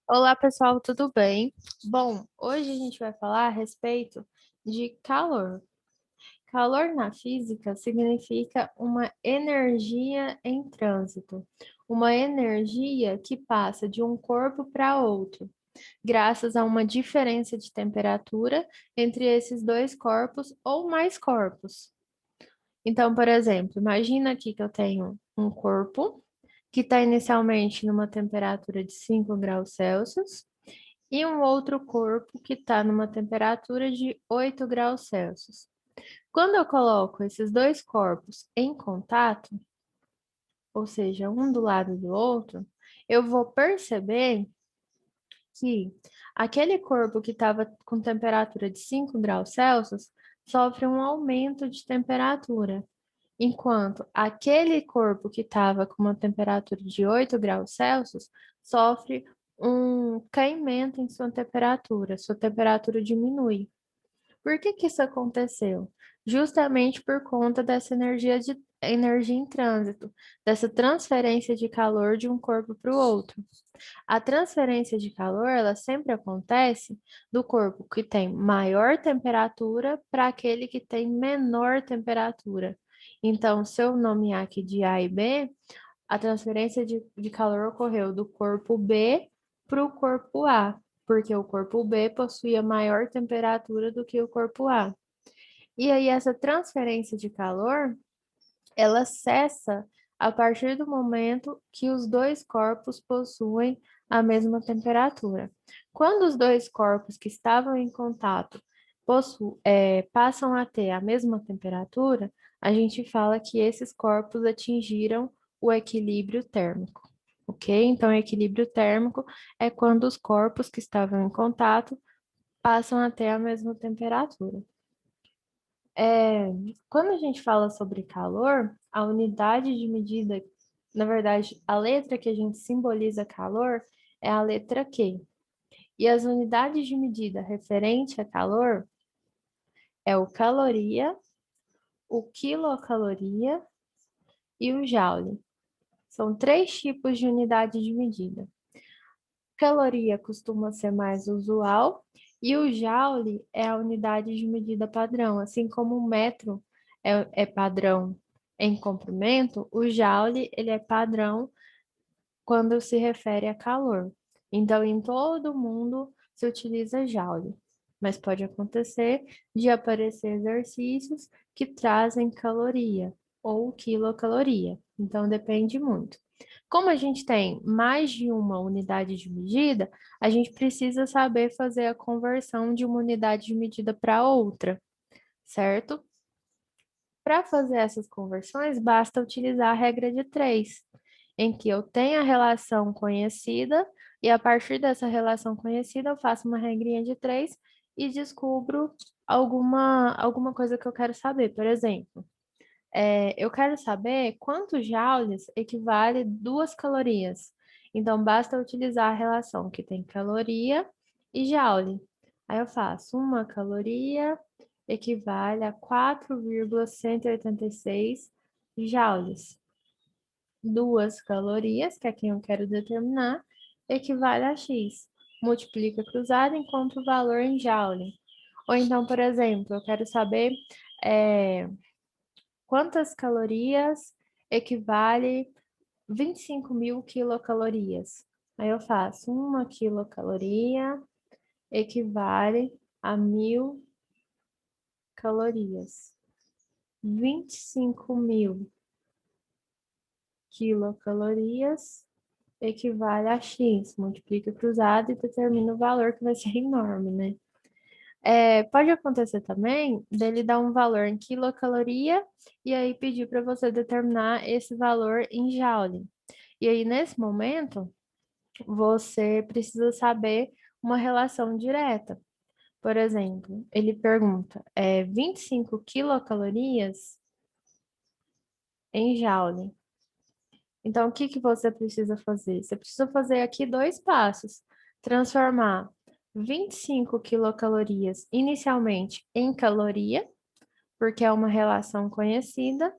Olá, pessoal, tudo bem? Bom, hoje a gente vai falar a respeito de calor. Calor na física significa uma energia em trânsito, uma energia que passa de um corpo para outro, graças a uma diferença de temperatura entre esses dois corpos ou mais corpos. Então, por exemplo, imagina aqui que eu tenho um corpo que está inicialmente numa temperatura de 5 graus Celsius e um outro corpo que está numa temperatura de 8 graus Celsius. Quando eu coloco esses dois corpos em contato, ou seja, um do lado do outro, eu vou perceber que aquele corpo que estava com temperatura de 5 graus Celsius sofre um aumento de temperatura, enquanto aquele corpo que estava com uma temperatura de 8 graus Celsius sofre um caimento em sua temperatura diminui. Por que que isso aconteceu? Justamente por conta dessa energia em trânsito, dessa transferência de calor de um corpo para o outro. A transferência de calor, ela sempre acontece do corpo que tem maior temperatura para aquele que tem menor temperatura. Então, se eu nomear aqui de A e B, a transferência de calor ocorreu do corpo B para o corpo A, porque o corpo B possuía maior temperatura do que o corpo A. E aí, essa transferência de calor, ela cessa a partir do momento que os dois corpos possuem a mesma temperatura. Quando os dois corpos que estavam em contato passam a ter a mesma temperatura, a gente fala que esses corpos atingiram o equilíbrio térmico, ok? Então, equilíbrio térmico é quando os corpos que estavam em contato passam a ter a mesma temperatura. É, quando a gente fala sobre calor, a unidade de medida, na verdade, a letra que a gente simboliza calor é a letra Q. E as unidades de medida referente a calor é o caloria, o quilocaloria e o joule. São três tipos de unidade de medida. Caloria costuma ser mais usual e o joule é a unidade de medida padrão, assim como o metro é padrão em comprimento, o joule ele é padrão quando se refere a calor. Então, em todo mundo se utiliza joule, mas pode acontecer de aparecer exercícios que trazem caloria ou quilocaloria. Então, depende muito. Como a gente tem mais de uma unidade de medida, a gente precisa saber fazer a conversão de uma unidade de medida para outra, certo? Para fazer essas conversões, basta utilizar a regra de três, em que eu tenho a relação conhecida e a partir dessa relação conhecida eu faço uma regrinha de três e descubro alguma coisa que eu quero saber. Por exemplo, eu quero saber quantos joules equivale 2 calorias. Então, basta utilizar a relação que tem caloria e joule. Aí eu faço 1 caloria equivale a 4,186 joules. 2 calorias, que é quem eu quero determinar, equivale a X. Multiplica cruzado, encontra o valor em joule. Ou então, por exemplo, eu quero saber é, quantas calorias equivale 25.000 quilocalorias. Aí eu faço 1 quilocaloria equivale a 1.000 calorias. 25.000 quilocalorias equivale a X. Multiplica cruzado e determina o valor que vai ser enorme, né? Pode acontecer também dele dar um valor em quilocaloria e aí pedir para você determinar esse valor em joule. E aí, nesse momento, você precisa saber uma relação direta. Por exemplo, ele pergunta, 25 quilocalorias em joule. Então, o que que você precisa fazer? Você precisa fazer aqui dois passos. Transformar 25 quilocalorias inicialmente em caloria, porque é uma relação conhecida,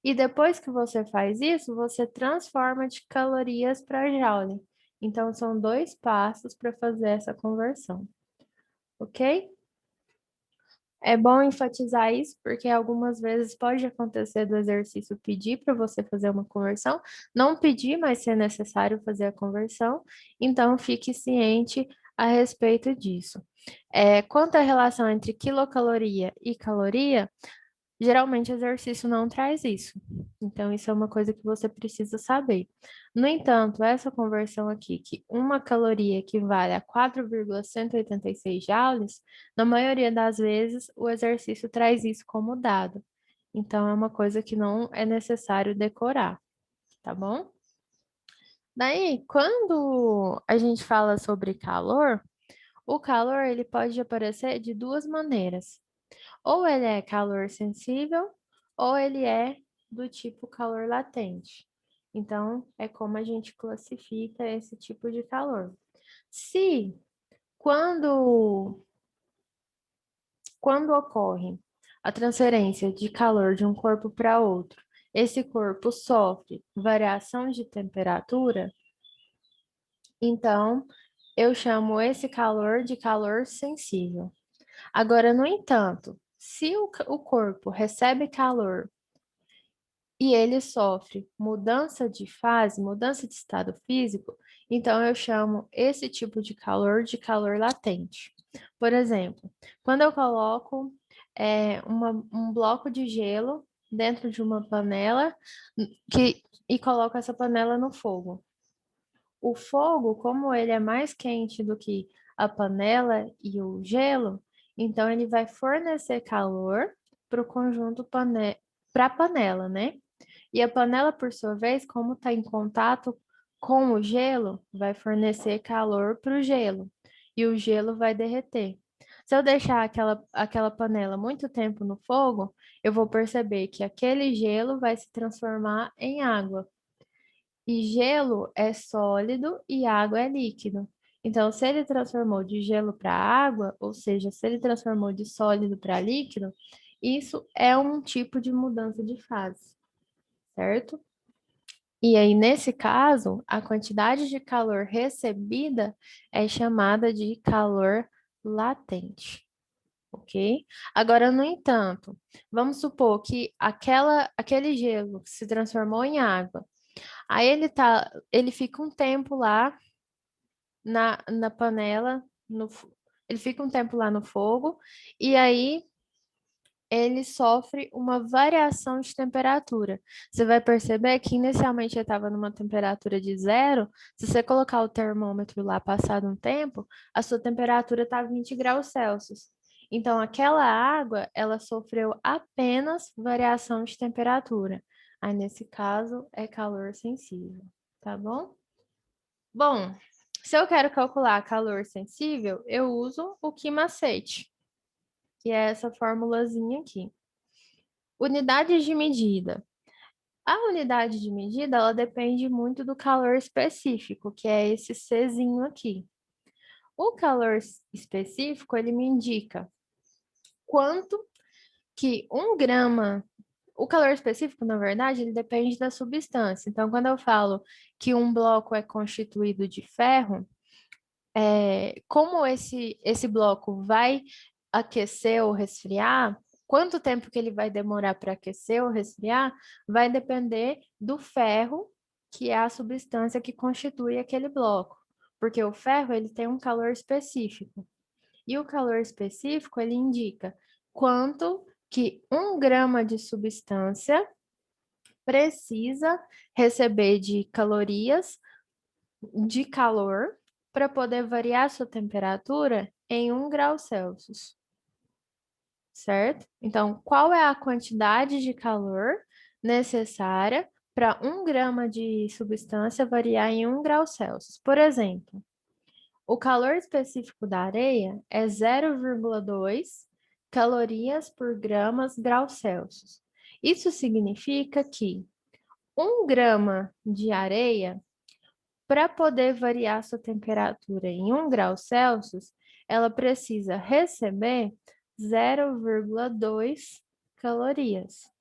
e depois que você faz isso, você transforma de calorias para joule. Então, são 2 passos para fazer essa conversão, ok? É bom enfatizar isso, porque algumas vezes pode acontecer do exercício pedir para você fazer uma conversão, não pedir, mas ser necessário fazer a conversão, então fique ciente a respeito disso. Quanto à relação entre quilocaloria e caloria, geralmente, exercício não traz isso. Então, isso é uma coisa que você precisa saber. No entanto, essa conversão aqui, que uma caloria equivale a 4,186 joules, na maioria das vezes, o exercício traz isso como dado. Então, é uma coisa que não é necessário decorar, tá bom? Daí, quando a gente fala sobre calor, o calor ele pode aparecer de duas maneiras. Ou ele é calor sensível, ou ele é do tipo calor latente. Então, é como a gente classifica esse tipo de calor. Se quando, quando ocorre a transferência de calor de um corpo para outro, esse corpo sofre variação de temperatura, então eu chamo esse calor de calor sensível. Agora, no entanto, se o corpo recebe calor e ele sofre mudança de fase, mudança de estado físico, então eu chamo esse tipo de calor latente. Por exemplo, quando eu coloco um bloco de gelo dentro de uma panela e coloco essa panela no fogo. O fogo, como ele é mais quente do que a panela e o gelo, então ele vai fornecer calor para o conjunto para a panela, né? E a panela, por sua vez, como está em contato com o gelo, vai fornecer calor para o gelo e o gelo vai derreter. Se eu deixar aquela panela muito tempo no fogo, eu vou perceber que aquele gelo vai se transformar em água. E gelo é sólido e água é líquido. Então, se ele transformou de gelo para água, ou seja, se ele transformou de sólido para líquido, isso é um tipo de mudança de fase, certo? E aí, nesse caso, a quantidade de calor recebida é chamada de calor latente, ok? Agora, no entanto, vamos supor que aquele gelo se transformou em água. Aí ele fica um tempo lá na panela, ele fica um tempo lá no fogo, e aí ele sofre uma variação de temperatura. Você vai perceber que inicialmente ele estava numa temperatura de 0. Se você colocar o termômetro lá passado um tempo, a sua temperatura está 20 graus Celsius. Então, aquela água, ela sofreu apenas variação de temperatura. Aí, nesse caso, é calor sensível, tá bom? Bom, se eu quero calcular calor sensível, eu uso o Ki-macete, que é essa formulazinha aqui. Unidades de medida. A unidade de medida, ela depende muito do calor específico, que é esse Czinho aqui. O calor específico, ele me indica quanto que 1 grama. O calor específico, na verdade, ele depende da substância. Então, quando eu falo que um bloco é constituído de ferro, como esse bloco vai aquecer ou resfriar, quanto tempo que ele vai demorar para aquecer ou resfriar, vai depender do ferro, que é a substância que constitui aquele bloco. Porque o ferro, ele tem um calor específico. E o calor específico, ele indica quanto que 1 grama de substância precisa receber de calorias de calor para poder variar sua temperatura em 1 grau Celsius, certo? Então, qual é a quantidade de calor necessária para 1 grama de substância variar em 1 grau Celsius? Por exemplo, o calor específico da areia é 0,2 calorias por grau Celsius. Isso significa que 1 grama de areia, para poder variar sua temperatura em 1 grau Celsius, ela precisa receber 0,2 calorias.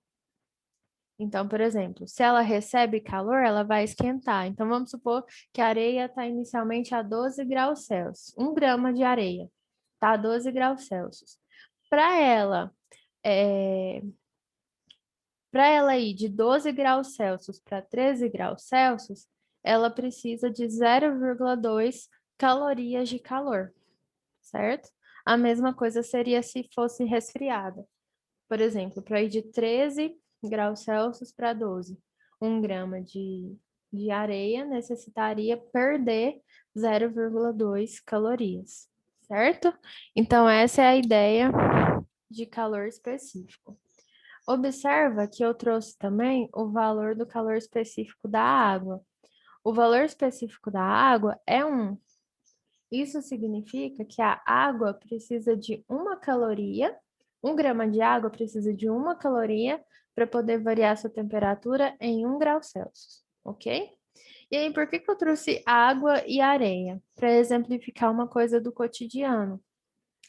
Então, por exemplo, se ela recebe calor, ela vai esquentar. Então, vamos supor que a areia está inicialmente a 12 graus Celsius. 1 grama de areia está a 12 graus Celsius. Para ela, é, para ela ir de 12 graus Celsius para 13 graus Celsius, ela precisa de 0,2 calorias de calor, certo? A mesma coisa seria se fosse resfriada. Por exemplo, para ir de 13 graus Celsius para 12, 1 grama de areia necessitaria perder 0,2 calorias, certo? Então, essa é a ideia de calor específico. Observa que eu trouxe também o valor do calor específico da água. O valor específico da água é 1. Isso significa que a água precisa de 1 caloria, 1 grama de água precisa de 1 caloria para poder variar sua temperatura em 1 grau Celsius, ok? E aí, por que que eu trouxe água e areia? Para exemplificar uma coisa do cotidiano.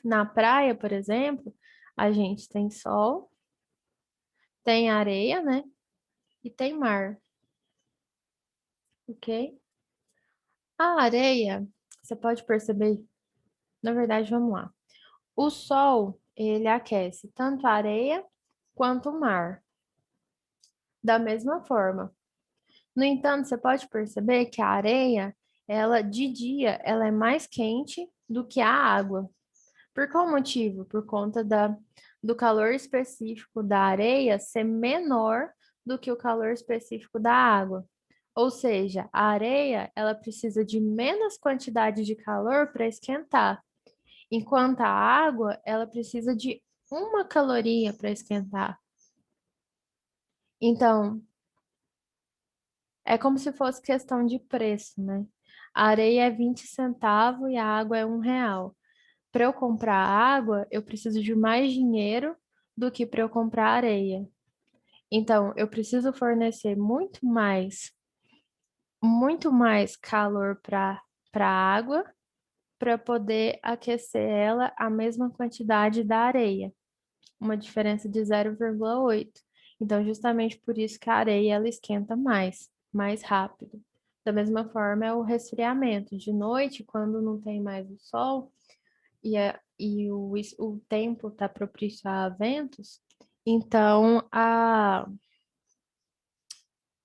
Na praia, por exemplo, a gente tem sol, tem areia, né? E tem mar, ok? A areia, você pode perceber, na verdade, vamos lá. O sol, ele aquece tanto a areia quanto o mar, da mesma forma. No entanto, você pode perceber que a areia, ela de dia, ela é mais quente do que a água. Por qual motivo? Por conta do calor específico da areia ser menor do que o calor específico da água. Ou seja, a areia, ela precisa de menos quantidade de calor para esquentar, enquanto a água, ela precisa de 1 caloria para esquentar. Então, é como se fosse questão de preço, né? A areia é 20 centavos e a água é R$ 1. Para eu comprar água, eu preciso de mais dinheiro do que para eu comprar areia. Então, eu preciso fornecer muito mais calor para a água para poder aquecer ela a mesma quantidade da areia, uma diferença de 0,8. Então, justamente por isso que a areia ela esquenta mais rápido. Da mesma forma, é o resfriamento. De noite, quando não tem mais o sol e o tempo está propício a ventos, então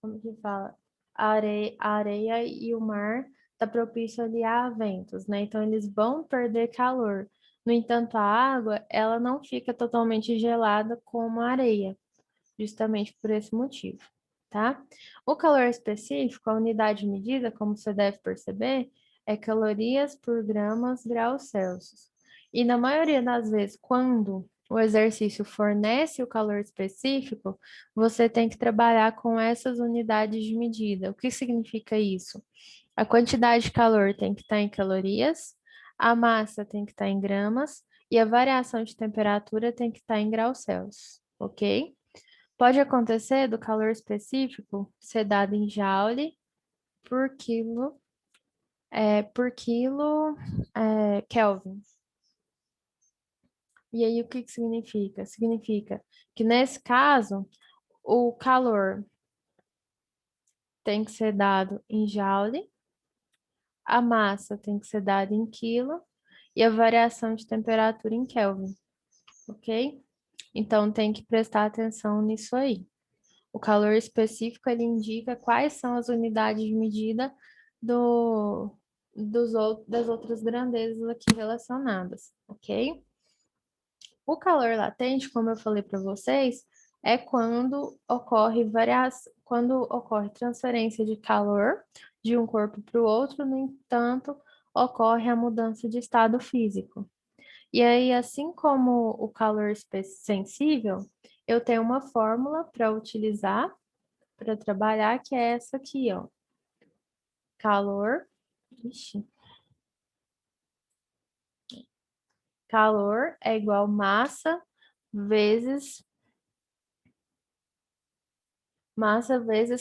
como que fala? A areia e o mar está propício ali a ventos, né? Então eles vão perder calor. No entanto, a água, ela não fica totalmente gelada como a areia, justamente por esse motivo, tá? O calor específico, a unidade medida, como você deve perceber, é calorias por gramas graus Celsius. E na maioria das vezes, quando o exercício fornece o calor específico, você tem que trabalhar com essas unidades de medida. O que significa isso? A quantidade de calor tem que estar em calorias, a massa tem que estar em gramas e a variação de temperatura tem que estar em graus Celsius, ok? Pode acontecer do calor específico ser dado em joule por quilo, Kelvin. E aí, o que que significa? Significa que, nesse caso, o calor tem que ser dado em joule, a massa tem que ser dada em quilo e a variação de temperatura em Kelvin, ok? Então, tem que prestar atenção nisso aí. O calor específico, ele indica quais são as unidades de medida do, das outras grandezas aqui relacionadas, ok? O calor latente, como eu falei para vocês, é quando ocorre transferência de calor de um corpo para o outro, no entanto, ocorre a mudança de estado físico. E aí, assim como o calor sensível, eu tenho uma fórmula para utilizar para trabalhar, que é essa aqui, ó. Calor, ixi, calor é igual massa vezes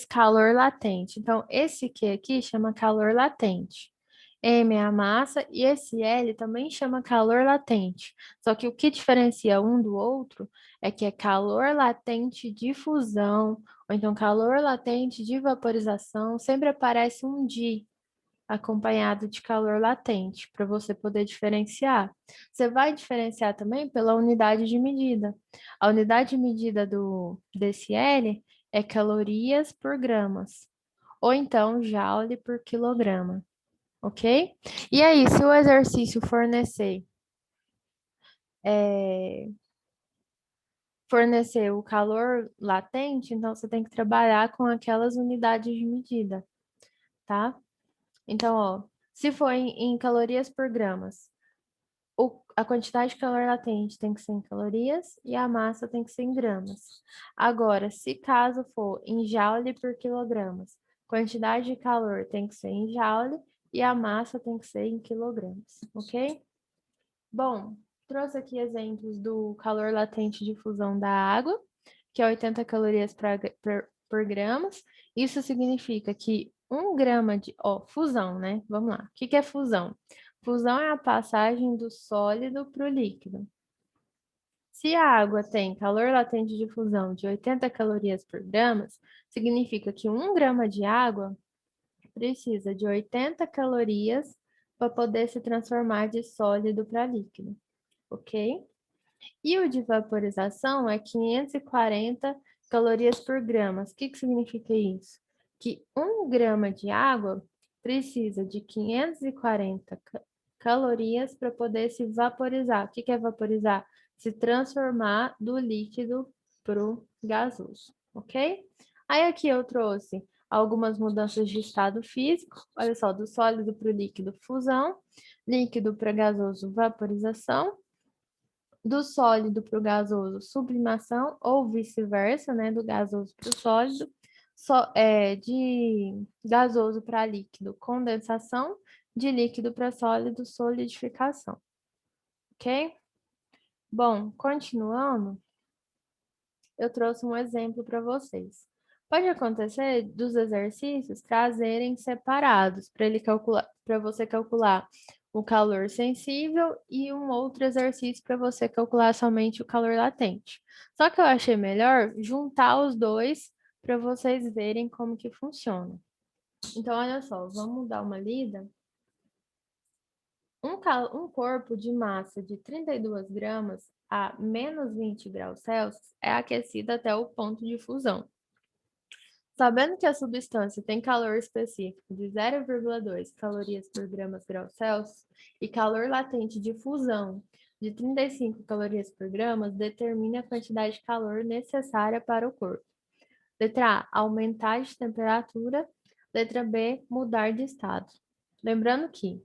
calor latente. Então, esse Q aqui chama calor latente. M é a massa e esse L também chama calor latente. Só que o que diferencia um do outro é que é calor latente de fusão Ou então, calor latente de vaporização, sempre aparece um DI acompanhado de calor latente, para você poder diferenciar. Você vai diferenciar também pela unidade de medida. A unidade de medida desse L é calorias por gramas, ou então joule por quilograma, ok? E aí, se o exercício é, fornecer o calor latente, então você tem que trabalhar com aquelas unidades de medida, tá? Então, ó, se for em calorias por gramas, a quantidade de calor latente tem que ser em calorias e a massa tem que ser em gramas. Agora, se caso for em joule por quilogramas, quantidade de calor tem que ser em joule e a massa tem que ser em quilogramas, ok? Bom, trouxe aqui exemplos do calor latente de fusão da água, que é 80 calorias por gramas. Isso significa que 1 grama de... Ó, fusão, né? Vamos lá. O que é fusão? Fusão é a passagem do sólido para o líquido. Se a água tem calor latente de fusão de 80 calorias por gramas, significa que 1 grama de água precisa de 80 calorias para poder se transformar de sólido para líquido, ok? E o de vaporização é 540 calorias por grama. O que significa isso? Que 1 grama de água precisa de 540 calorias para poder se vaporizar. O que é vaporizar? Se transformar do líquido para o gasoso, ok? Aí aqui eu trouxe algumas mudanças de estado físico. Olha só, do sólido para o líquido, fusão, líquido para gasoso, vaporização, do sólido para o gasoso, sublimação, ou vice-versa, né? Do gasoso para o sólido, de gasoso para líquido, condensação, de líquido para sólido, solidificação. Ok? Bom, continuando, eu trouxe um exemplo para vocês. Pode acontecer dos exercícios trazerem separados para ele calcular, para você calcular o calor sensível e um outro exercício para você calcular somente o calor latente. Só que eu achei melhor juntar os dois para vocês verem como que funciona. Então, olha só, vamos dar uma lida. Um corpo de massa de 32 gramas a menos 20 graus Celsius é aquecido até o ponto de fusão. Sabendo que a substância tem calor específico de 0,2 calorias por gramas Celsius e calor latente de fusão de 35 calorias por gramas, determine a quantidade de calor necessária para o corpo. Letra A, aumentar de temperatura. Letra B, mudar de estado. Lembrando que,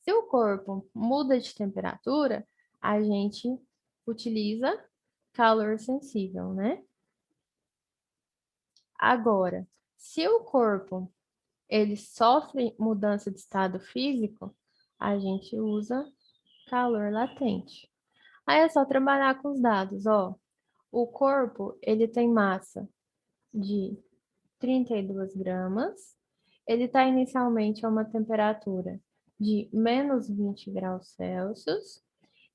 se o corpo muda de temperatura, a gente utiliza calor sensível, né? Agora, se o corpo ele sofre mudança de estado físico, a gente usa calor latente. Aí é só trabalhar com os dados, ó. O corpo, ele tem massa de 32 gramas. Ele está inicialmente a uma temperatura de menos 20 graus Celsius.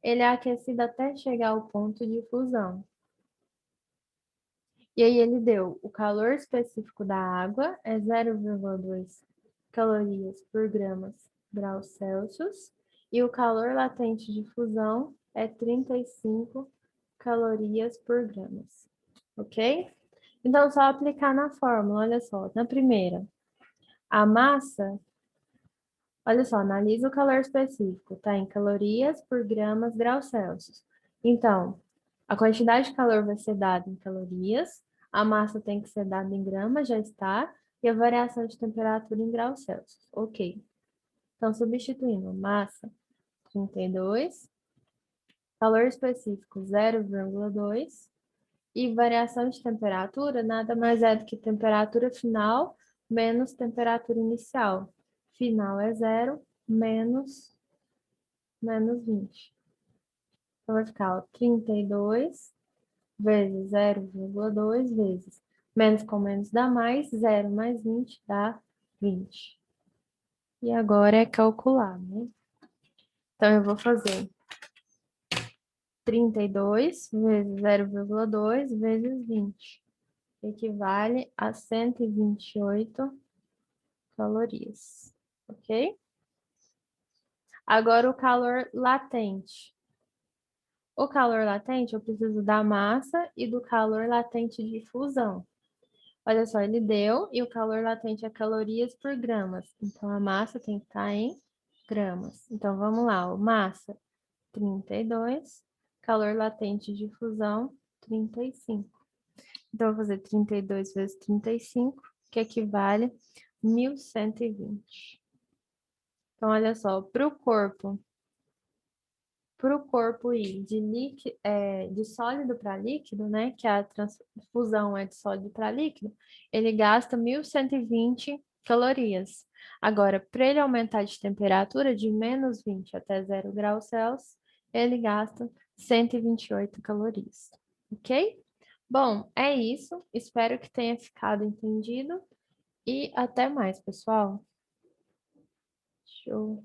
Ele é aquecido até chegar ao ponto de fusão. E aí ele deu o calor específico da água, é 0,2 calorias por graus Celsius, e o calor latente de fusão é 35 calorias por gramas, ok? Então, só aplicar na fórmula, olha só, na primeira, a massa, olha só, analisa o calor específico, tá em calorias por graus Celsius. Então, a quantidade de calor vai ser dada em calorias, a massa tem que ser dada em gramas, já está, e a variação de temperatura em graus Celsius. Ok. Então, substituindo massa, 32, calor específico, 0,2, e variação de temperatura nada mais é do que temperatura final menos temperatura inicial. Final é 0, menos 20. Então, vai ficar, ó, 32 vezes 0,2 vezes menos com menos dá mais, 0 mais 20 dá 20. E agora é calcular, né? Então, eu vou fazer 32 vezes 0,2 vezes 20. equivale a 128 calorias, ok? Agora o calor latente. O calor latente, eu preciso da massa e do calor latente de fusão. Olha só, ele deu e o calor latente é calorias por gramas. Então, a massa tem que estar em gramas. Então, vamos lá, ó, massa 32, calor latente de fusão 35. Então, eu vou fazer 32 vezes 35, que equivale a 1.120. Então, olha só, para o corpo ir de sólido para líquido, né? Que a transfusão é de sólido para líquido, ele gasta 1.120 calorias. Agora, para ele aumentar de temperatura de -20 até 0 graus Celsius, ele gasta 128 calorias. Ok? Bom, é isso. Espero que tenha ficado entendido. E até mais, pessoal. Show.